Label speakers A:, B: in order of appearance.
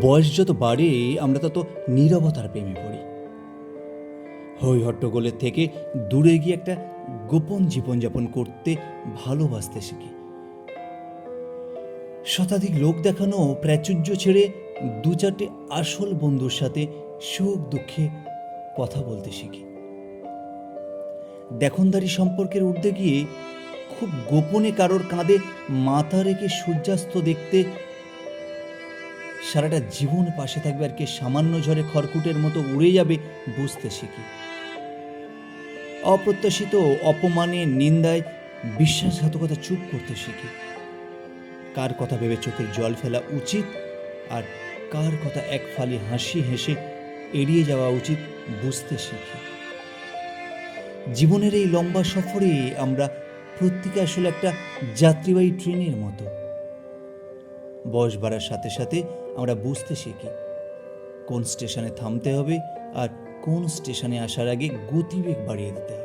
A: বয়স যত বাড়ে আমরা তত নীরবতার প্রেমে পড়ি। হই হট্টগোলের থেকে দূরে গিয়ে একটা গোপন জীবনযাপন করতে ভালোবাসতে শিখি। শতাধিক লোক দেখানো প্রাচুর্য ছেড়ে দু চারটে আসল বন্ধুর সাথে সুখ দুঃখে কথা বলতে শিখি। দেখনদারি সম্পর্কের ঊর্ধ্বে গিয়ে খুব গোপনে কারোর কাঁধে মাথা রেখে সূর্যাস্ত দেখতে, সারাটা জীবন পাশে থাকবে আর কে সামান্য ঝড়ে খড়কুটের মতো উড়ে যাবে বুঝতে শিখি। অপ্রত্যাশিত অপমানে নিন্দায় বিশ্বাসঘাতকতা চুপ করতে শিখি। কার কথা ভেবে চোখের জল ফেলা উচিত আর কার কথা এক ফালি হাসি হেসে এড়িয়ে যাওয়া উচিত বুঝতে শিখি। জীবনের এই লম্বা সফরে আমরা প্রত্যেকে আসলে একটা যাত্রীবাহী ট্রেনের মতো। বয়স বাড়ার সাথে সাথে আমরা বুঝতে শিখি কোন স্টেশনে থামতে হবে আর কোন স্টেশনে আসার আগে গতিবেগ বাড়িয়ে দিতে হবে।